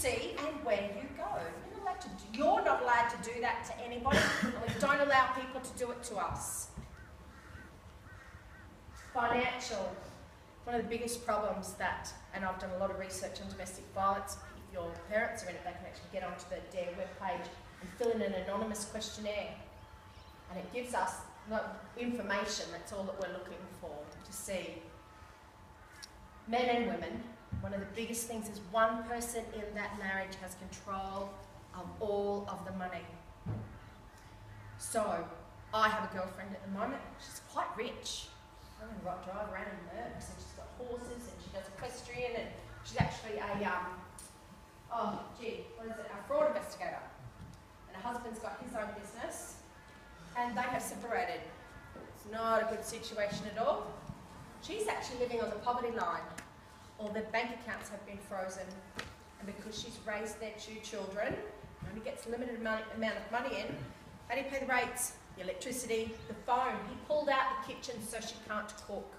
see and where you go. You're not allowed to do that to anybody, and we don't allow people to do it to us. Financial. One of the biggest problems that, and I've done a lot of research on domestic violence, if your parents are in it, they can actually get onto the DARE webpage and fill in an anonymous questionnaire. And it gives us information, that's all that we're looking for, to see. Men and women, one of the biggest things is one person in that marriage has control of all of the money. So, I have a girlfriend at the moment, she's quite rich. I'm going to drive around in Mercs, and she's got horses, and she does equestrian, and she's actually a, a fraud investigator. And her husband's got his own business, and they have separated. It's not a good situation at all. She's actually living on the poverty line. All their bank accounts have been frozen, and because she's raised their 2 children, only gets a limited amount of money in, how do you pay the rates? The electricity, the phone. He pulled out the kitchen so she can't cook.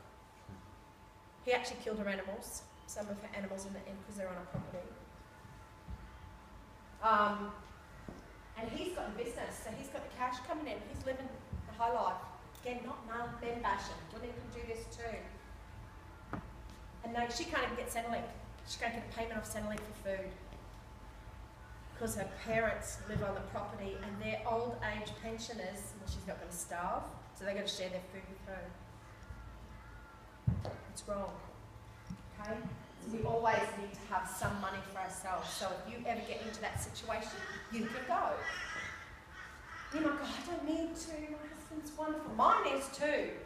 He actually killed her animals, some of her animals in the end because they're on a property. And he's got the business, so he's got the cash coming in. He's living the high life. Again, not men bashing. Women can do this too. And no, she can't even get Centrelink. She can't get a payment off Centrelink for food. Because her parents live on the property and they're old age pensioners, well, she's not going to starve, so they've got to share their food with her. It's wrong. Okay? So we always need to have some money for ourselves. So if you ever get into that situation, you can go. You're like, oh, I don't need to, my husband's wonderful. Mine is too.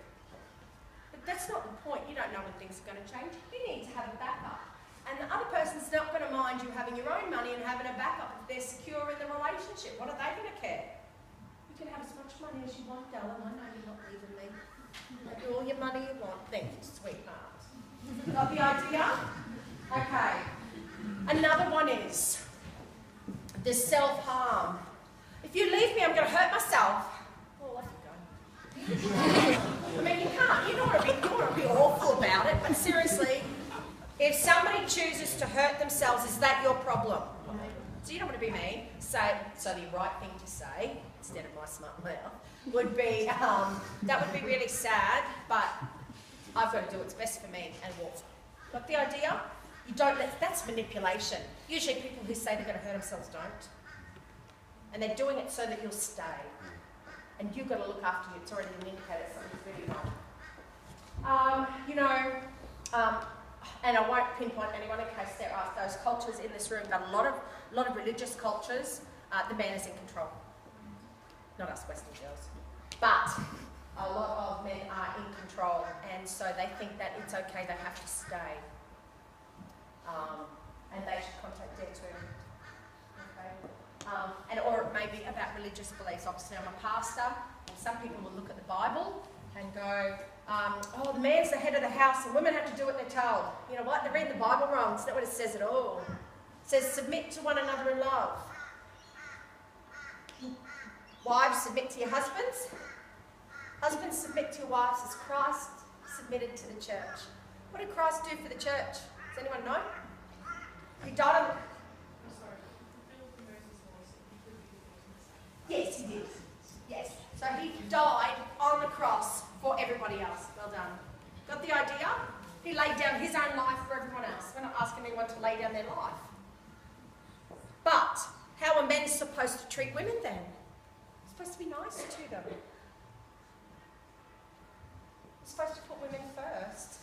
But that's not the point. You don't know when things are going to change. You need to have a backup. And the other person's not going to mind you having your own money and having a backup if they're secure in the relationship. What are they going to care? You can have as much money as you want, darling. I know you're not leaving me. Have all your money you want. Thank you, sweetheart. Got the idea? Okay. Another one is the self-harm. If you leave me, I'm going to hurt myself. Well, off you go. I mean, you can't. You don't want to be awful about it, but seriously, if somebody chooses to hurt themselves, is that your problem? So you don't want to be mean. So the right thing to say, instead of my smart mouth, would be, that would be really sad, but I've got to do what's best for me and walk. Got the idea? You don't that's manipulation. Usually people who say they're going to hurt themselves don't. And they're doing it so that you'll stay. And you've got to look after you. It's already an indicator something's really wrong. And I won't pinpoint anyone in case there are those cultures in this room, but a lot of religious cultures, the man is in control. Not us Western girls. But a lot of men are in control, and so they think that it's okay, they have to stay. And they should contact DARE too. Okay? Or it may be about religious beliefs. Obviously, I'm a pastor, and some people will look at the Bible and go, oh, the man's the head of the house and women have to do what they're told. You know what? They're reading the Bible wrong. It's not what it says at all. It says submit to one another in love. Wives, submit to your husbands. Husbands, submit to your wives as Christ submitted to the church. What did Christ do for the church? Does anyone know? He died on... Yes, he did. Yes. So he died on the cross for everybody else. Well done. Got the idea? He laid down his own life for everyone else. We're not asking anyone to lay down their life. But how are men supposed to treat women then? They're supposed to be nice to them. You're supposed to put women first.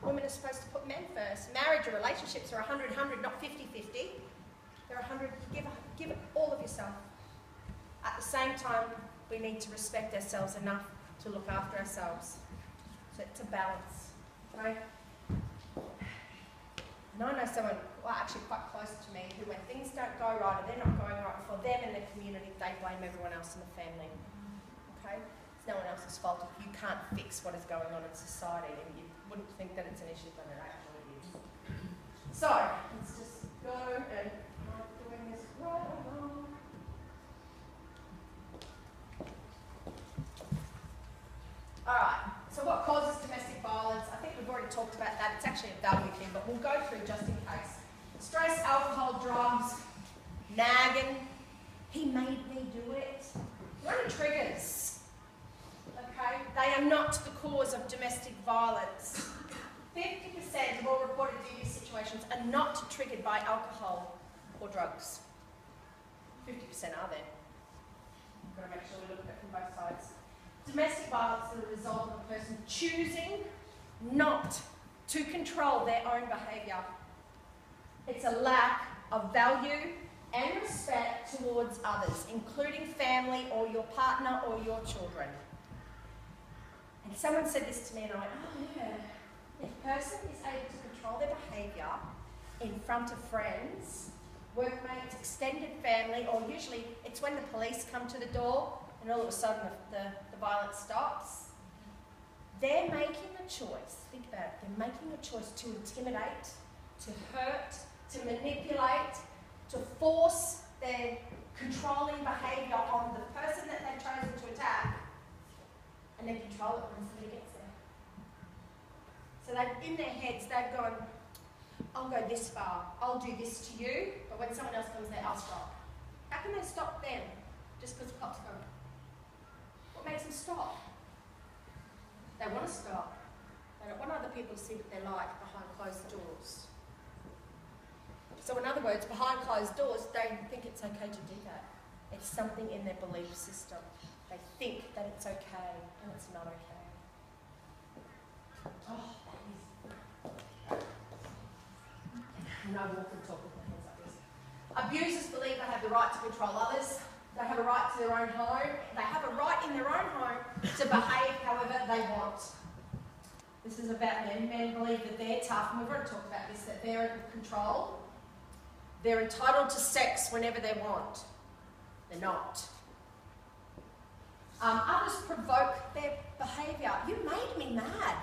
Women are supposed to put men first. Marriage or relationships are 100-100, not 50-50. They're 100. Give it all of yourself. At the same time, we need to respect ourselves enough to look after ourselves. So it's a balance, right? And I know someone, well, actually quite close to me, who when things don't go right or they're not going right for them and their community, they blame everyone else in the family. Okay? It's no one else's fault if you can't fix what is going on in society, and you wouldn't think that it's an issue, but it actually is. So, let's just go and I'm doing this right along. Alright, so what causes domestic violence? I think we've already talked about that. It's actually a value thing, but we'll go through just in case. Stress, alcohol, drugs, nagging. He made me do it. They're only triggers. Okay? They are not the cause of domestic violence. 50% of all reported DV situations are not triggered by alcohol or drugs. 50% are there. We've got to make sure we look at it from both sides. Domestic violence is the result of a person choosing not to control their own behaviour. It's a lack of value and respect towards others, including family or your partner or your children. And someone said this to me and I went, oh yeah, if a person is able to control their behaviour in front of friends, workmates, extended family, or usually it's when the police come to the door and all of a sudden the violence stops, they're making a choice. Think about it. They're making a choice to intimidate, to hurt, to manipulate, to force their controlling behaviour on the person that they've chosen to attack, and then control it when somebody gets there. So in their heads, they've gone, I'll go this far, I'll do this to you, but when someone else comes there, I'll stop. How can they stop them just because the cops go? What makes them stop? They want to stop. They don't want other people to see what they're like behind closed doors. So in other words, behind closed doors, they think it's okay to do that. It's something in their belief system. They think that it's okay, and it's not okay. Oh, that is... No walk and talk with my hands like this. Abusers believe they have the right to control others. They have a right to their own home. They have a right in their own home to behave however they want. This is about men. Men believe that they're tough, and we've already talked about this, that they're in control. They're entitled to sex whenever they want. They're not. Others provoke their behaviour. You made me mad.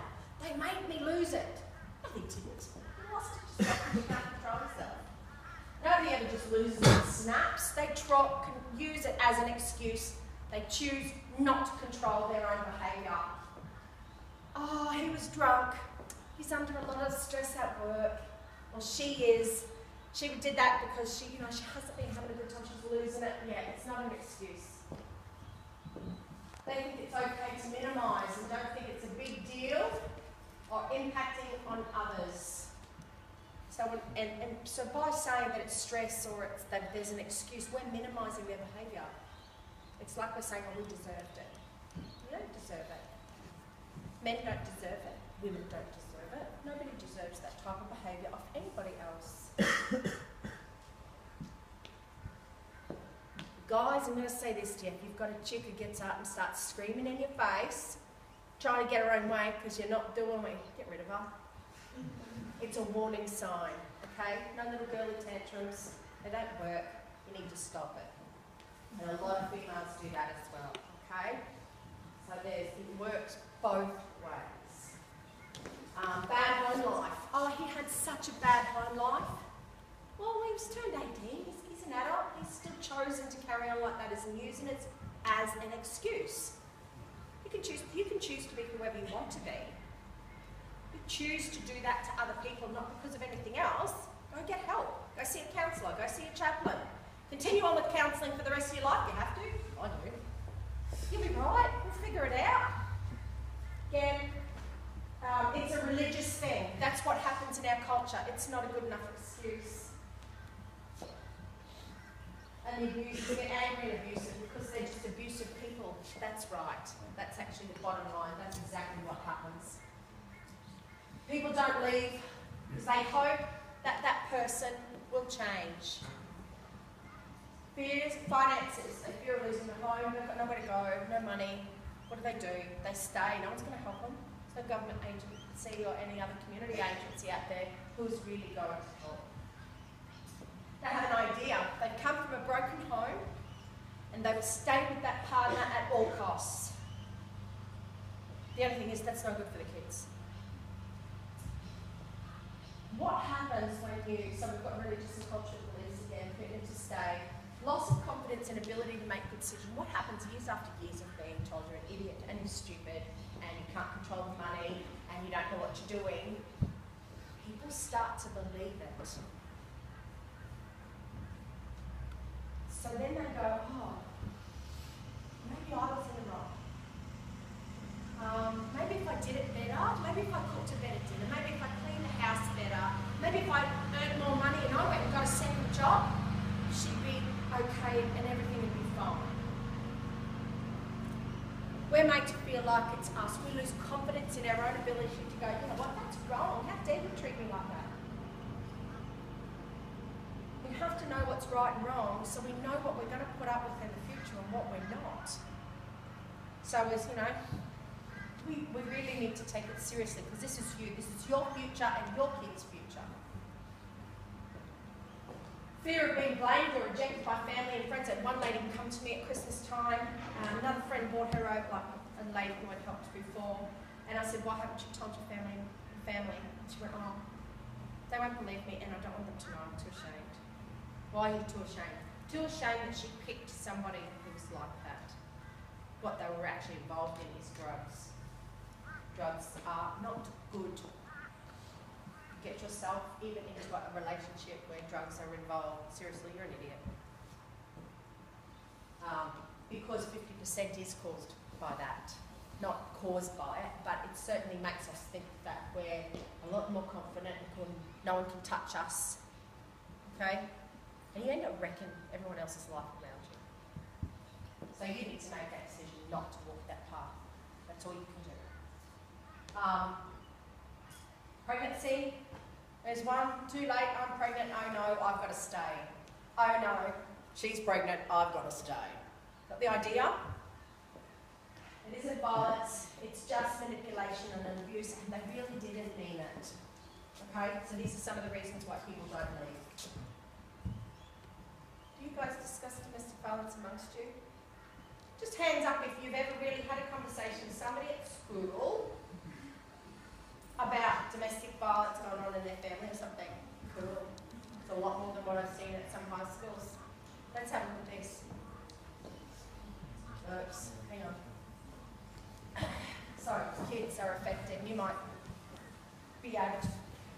They made me lose it. No, they didn't. You lost it just because you can't control yourself. Nobody ever just loses and snaps. They use it as an excuse. They choose not to control their own behaviour. Oh, he was drunk. He's under a lot of stress at work. Or she is. She did that because she hasn't been having a good time. She's losing it. Yeah, it's not an excuse. They think it's okay to minimise and don't think it's a big deal or impacting on others. So, so by saying that it's stress or that there's an excuse, we're minimising their behaviour. It's like we're saying, oh, we deserved it. You don't deserve it. Men don't deserve it. Women don't deserve it. Nobody deserves that type of behaviour of anybody else. Guys, I'm going to say this to you. If you've got a chick who gets up and starts screaming in your face, trying to get her own way because you're not doing what you get rid of her. It's a warning sign, okay? No little girly tantrums. They don't work. You need to stop it. And a lot of females do that as well, okay? So it works both ways. Bad home life. Oh, he had such a bad home life. Well, he was turned 18. He's an adult. He's still chosen to carry on like that, and using it as an excuse. You can choose to be whoever you want to be. You choose to do that to other people, not because of anything else. Go get help. Go see a counsellor. Go see a chaplain. Continue on with counselling for the rest of your life. You have to. I do. You'll be right. We'll figure it out. Again, it's a religious thing. That's what happens in our culture. It's not a good enough excuse. And the abusers get angry and abusive because they're just abusive people. That's right. That's actually the bottom line. That's exactly what happens. People don't leave because they hope that that person will change. Fears, finances. They fear of losing their home. They've got nowhere to go, no money. What do? They stay. No one's going to help them. There's no government agency or any other community agency out there who's really going to help. They have an idea. They've come from a broken home and they will stay with that partner at all costs. The other thing is that's no good for the kids. What happens when so we've got religious and cultural beliefs again, commitment to stay, loss of confidence and ability to make good decisions. What happens years after years of being told you're an idiot and you're stupid and you can't control the money and you don't know what you're doing? People start to believe it. So then they go, oh, maybe I was in the wrong. Maybe if I did it better, maybe if I cooked a better dinner, maybe if I cleaned the house better, maybe if I earned more money and I went and got a second job, she'd be okay and everything would be fine. We're made to feel like it's us. We lose confidence in our own ability to go, you know what, that's wrong. How dare you treat me like that? We have to know what's right and wrong so we know what we're going to put up with in the future and what we're not. So as you know, we really need to take it seriously because this is you. This is your future and your kids' future. Fear of being blamed or rejected by family and friends. And one lady come to me at Christmas time. Another friend brought her over, like a lady who had helped before. And I said, why haven't you told your family? And she went, oh, they won't believe me and I don't want them to know. I'm too ashamed. Why are you too ashamed? Too ashamed that she picked somebody who was like that. What they were actually involved in is drugs. Drugs are not good. Get yourself even into a relationship where drugs are involved. Seriously, you're an idiot. Because 50% is caused by that. Not caused by it, but it certainly makes us think that we're a lot more confident and no one can touch us. Okay? And you end up wrecking everyone else's life around you. So you need to make that decision not to walk that path. That's all you can do. Pregnancy. There's one, too late, I'm pregnant, oh no, I've got to stay. Oh no, she's pregnant, I've got to stay. Got the idea? It isn't violence, it's just manipulation and an abuse, and they really didn't mean it. Okay, so these are some of the reasons why people don't leave. Do you guys discuss domestic violence amongst you? Just hands up if you've ever really had a conversation with somebody at school about domestic violence going on in their family or something. Cool. It's a lot more than what I've seen at some high schools. Let's have a look at this. Oops, hang on. So, kids are affected. You might be able to...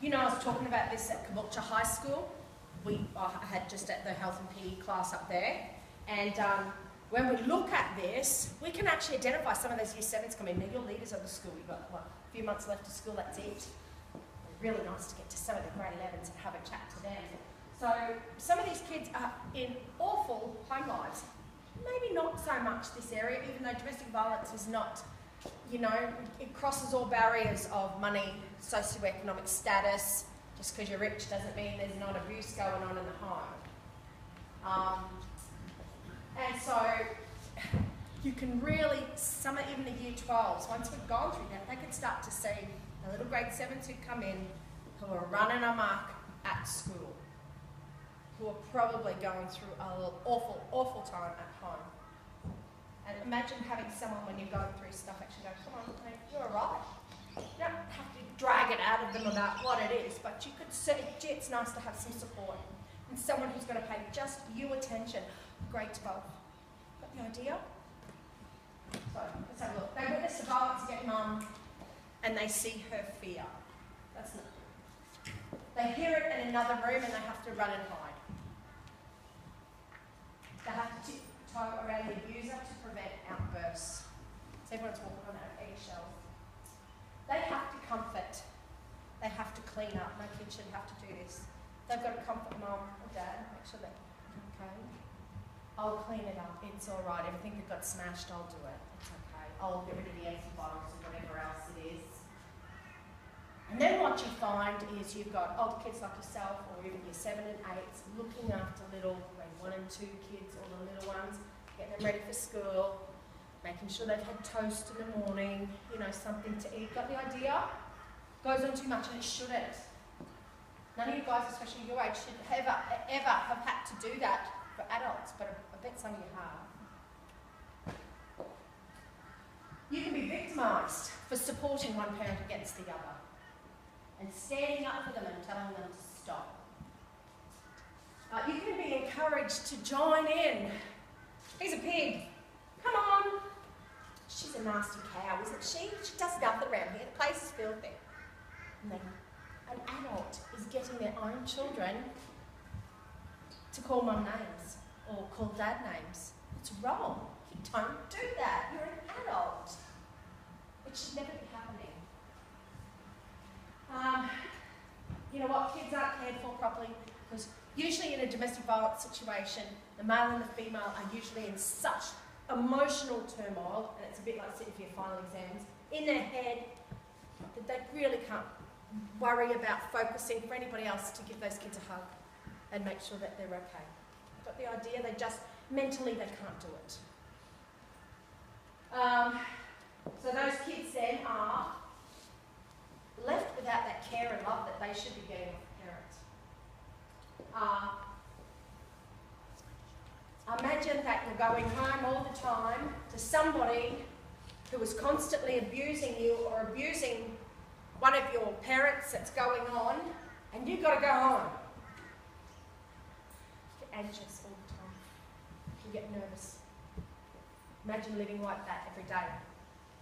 You know, I was talking about this at Caboolture High School. I had just at the health and PE class up there. And when we look at this, we can actually identify some of those Year 7s come in. Now, you're leaders of the school. You've got a few months left of school, that's it. Really nice to get to some of the grade 11s and have a chat to them. So some of these kids are in awful home lives. Maybe not so much this area, even though domestic violence is not, you know, it crosses all barriers of money, socioeconomic status. Just because you're rich doesn't mean there's not abuse going on in the home. And so you can really, even the Year 12s, once we've gone through that, they can start to see the little grade 7s who come in who are running amok at school, who are probably going through an awful, awful time at home. And imagine having someone when you're going through stuff actually go, come on, mate, you're all right. You don't have to drag it out of them about what it is, but you could say, gee, it's nice to have some support and someone who's going to pay just you attention. Grade 12. Got the idea? So, let's have a look. They witness the violence against mum and they see her fear. That's not good. They hear it in another room and they have to run and hide. They have to tiptoe around the abuser to prevent outbursts. So everyone's walking on eggshells. They have to comfort. They have to clean up. No kid should have to do this. They've got to comfort mum or dad, make sure they're okay. I'll clean it up. It's all right. Everything that got smashed, I'll do it. It's okay. I'll get rid of the empty bottles or whatever else it is. And then what you find is you've got older kids like yourself or even your 7 and 8s looking after little, grade 1 and 2 kids, all the little ones, getting them ready for school, making sure they've had toast in the morning, you know, something to eat. Got the idea? Goes on too much and it shouldn't. None of you guys, especially your age, should ever have had to do that for adults, but I bet some of you have. You can be victimised for supporting one parent against the other and standing up for them and telling them to stop. You can be encouraged to join in. He's a pig. Come on. She's a nasty cow, isn't she? She does nothing around here. The place is filthy. And then an adult is getting their own children to call mum names or call dad names. It's wrong. You don't do that. You're an adult. It should never be happening. You know what? Kids aren't cared for properly because usually in a domestic violence situation, the male and the female are usually in such emotional turmoil, and it's a bit like sitting for your final exams, in their head, that they really can't worry about focusing for anybody else to give those kids a hug and make sure that they're okay. Got the idea? They just, mentally they can't do it. So those kids then are left without that care and love that they should be getting off the parents. Imagine that you're going home all the time to somebody who is constantly abusing you or abusing one of your parents that's going on, and you've got to go home. You get anxious all the time. You get nervous. Imagine living like that every day,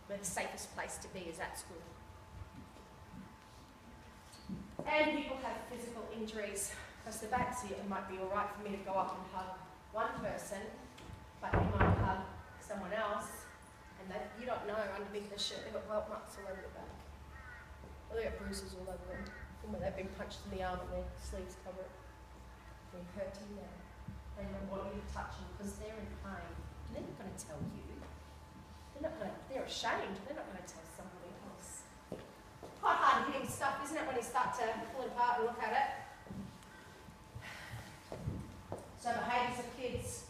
where the safest place to be is at school. And people have physical injuries. Because the backseat, it might be all right for me to go up and hug one person, but you might hug someone else, and you don't know, underneath their shirt, they've got welt marks all over the back. Or they've got bruises all over them, from where they've been punched in the arm and their sleeves cover it. They're hurting now. They don't want you to touch them because they're in pain. And they're not going to tell you. They're ashamed. They're not going to tell somebody else. Quite hard hitting stuff, isn't it, when you start to pull it apart and look at it? So behaviours of kids,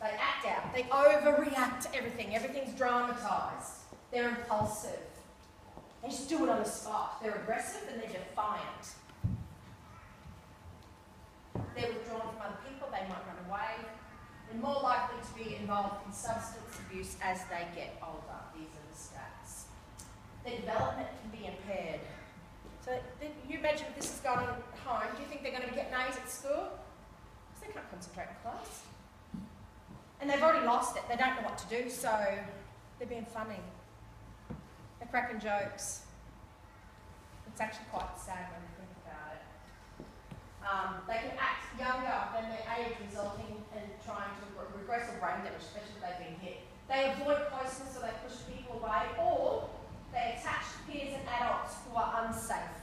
they act out, they overreact to everything. Everything's dramatised. They're impulsive. They just do it on the spot. They're aggressive and they're defiant. They're withdrawn from other people, they might run away. They're more likely to be involved in substance abuse as they get older. These are the stats. Their development can be impaired. So you imagine if this is going on at home, do you think they're going to be getting A's at school? They can't concentrate in class. And they've already lost it. They don't know what to do, so they're being funny. They're cracking jokes. It's actually quite sad when you think about it. They can act younger than their age, resulting in trying to regress or brain damage, especially if they've been hit. They avoid closeness, so they push people away, or they attach to peers and adults who are unsafe.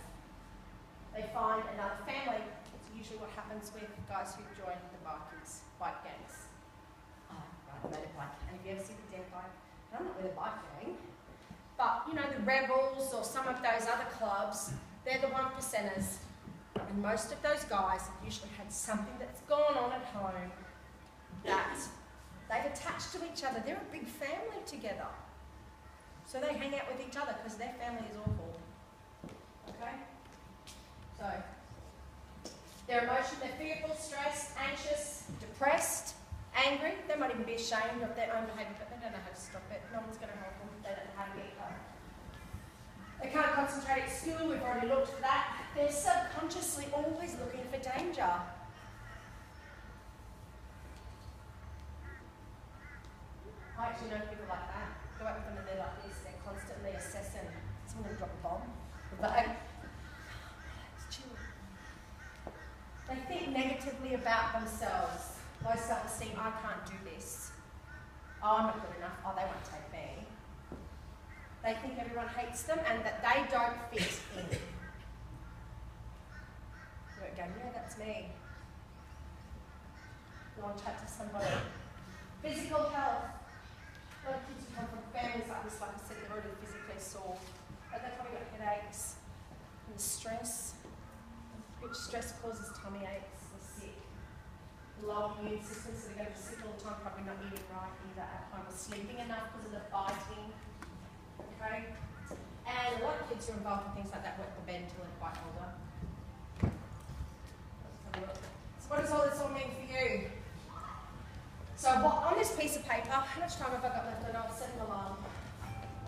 They find another family. Usually what happens with guys who join the bike gangs. I ride a motorbike, and if you ever see the dead bike, I'm not with a bike gang, but you know, the Rebels or some of those other clubs, they're the 1%ers, and most of those guys have usually had something that's gone on at home that they've attached to each other. They're a big family together, so they hang out with each other because their family is awful. Okay? So their emotion, they're fearful, stressed, anxious, depressed, angry. They might even be ashamed of their own behaviour, but they don't know how to stop it. No one's going to help them. They don't know how to get help. They can't concentrate at school. We've already looked for that. They're subconsciously always looking for danger. I actually know people like that. Go out in front of them like this. They're constantly assessing. Someone going to drop a bomb. But they think negatively about themselves. Low self-esteem, I can't do this. Oh, I'm not good enough. Oh, they won't take me. They think everyone hates them and that they don't fit in. You're going, yeah, that's me. Go and chat to somebody. Physical health. A lot of kids who come from families like this, like I said, they're already physically sore. But they've probably got headaches and stress. Which stress causes tummy aches, they're sick, low immune system, so they're going to be sick all the time, probably not eating right either at home or sleeping enough because of the fighting. Okay? And a lot of kids who are involved in things like that wet the bed until they're quite older. Let's have a look. So what does all this all mean for you? So on this piece of paper, how much time have I got left? I know I've set an alarm.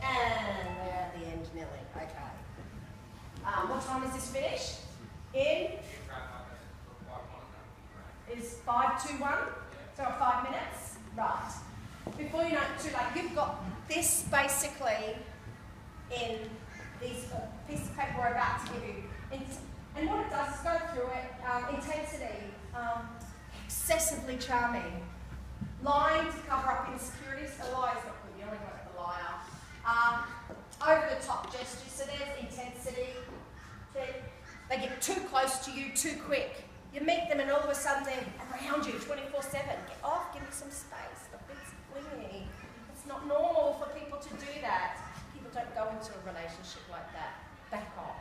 And we're at the end nearly. Okay. What time is this finished? Is 5 to 1? So 5 minutes? Right. Before you know it, too late, you've got this basically in these piece of paper we're about to give you. And what it does is go through it, intensity, excessively charming, Lying to cover up insecurities. A lie is not good. You only work with a liar. Over the top gestures. So there's intensity. They get too close to you too quick. You meet them and all of a sudden they're around you 24/7. Get off, give me some space. Stop being clingy. It's not normal for people to do that. People don't go into a relationship like that. Back off.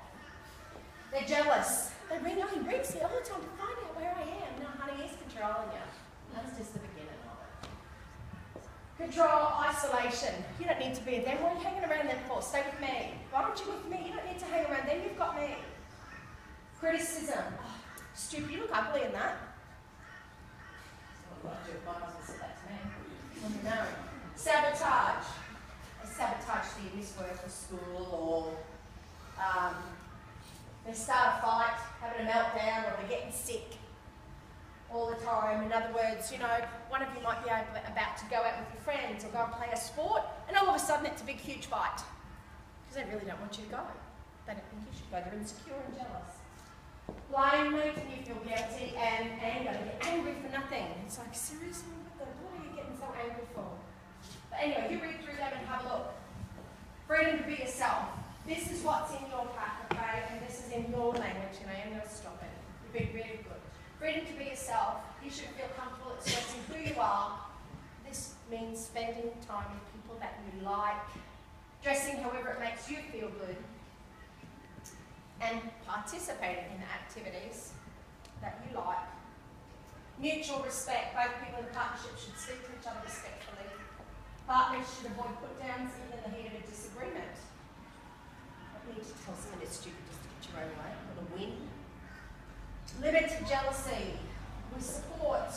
They're jealous. He rings me all the time to find out where I am. No, honey, he's controlling you. That's just the beginning of it. Control, isolation. You don't need to be with them. What are you hanging around them for? Stay with me. Why aren't you with me? You don't need to hang around them. You've got me. Criticism. Oh, stupid, you look ugly in that. What do my husband said that to me? When you're married. Sabotage. They sabotage so you miss work or school, or they start a fight, having a meltdown, or they're getting sick all the time. In other words, one of you might be about to go out with your friends or go and play a sport, and all of a sudden it's a big, huge fight. Because they really don't want you to go. They don't think you should go. They're insecure and jealous. Blame, making you feel guilty, and anger. They get angry for nothing. It's like, seriously, what are you getting so angry for? But anyway, you read through them and have a look. Freedom to be yourself. This is what's in your pack, okay? And this is in your language, and I am going to stop it. You've been really good. Freedom to be yourself. You should feel comfortable expressing who you are. This means spending time with people that you like, dressing however it makes you feel good, and participating in activities that you like. Mutual respect. Both people in a partnership should speak to each other respectfully. Partners should avoid put-downs even in the heat of a disagreement. You don't need to tell someone it's stupid just to get your own way, or to win. Limit jealousy. We support.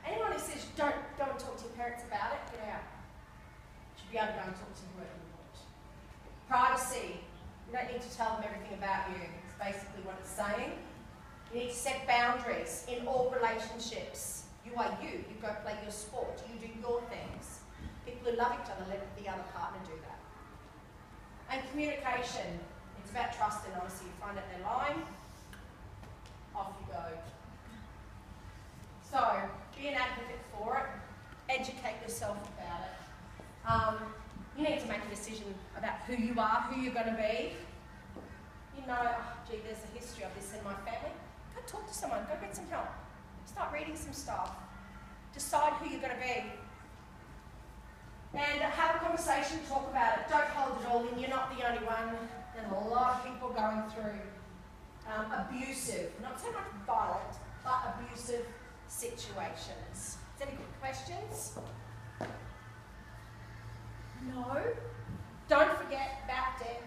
Anyone who says don't go and talk to your parents about it, get out. You should be able to go and talk to whoever you want. Privacy. You don't need to tell them everything about you. It's basically what it's saying. You need to set boundaries in all relationships. You are you. You go play your sport. You do your things. People who love each other let the other partner do that. And communication. It's about trust and honesty. You find out they're lying, off you go. So, be an advocate for it. Educate yourself about it. You need to make a decision about who you are, who you're going to be. There's a history of this in my family. Go talk to someone. Go get some help. Start reading some stuff. Decide who you're going to be. And have a conversation, talk about it. Don't hold it all in. You're not the only one. There's a lot of people going through abusive, not so much violent, but abusive situations. Is there any good questions? No? Don't forget about them.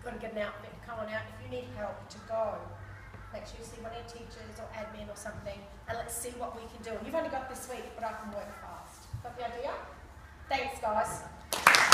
Got to get an outfit to come on out. If you need help, to go. Make sure you see one of your teachers or admin or something, and let's see what we can do. And you've only got this week, but I can work fast. Got the idea? Thanks, guys.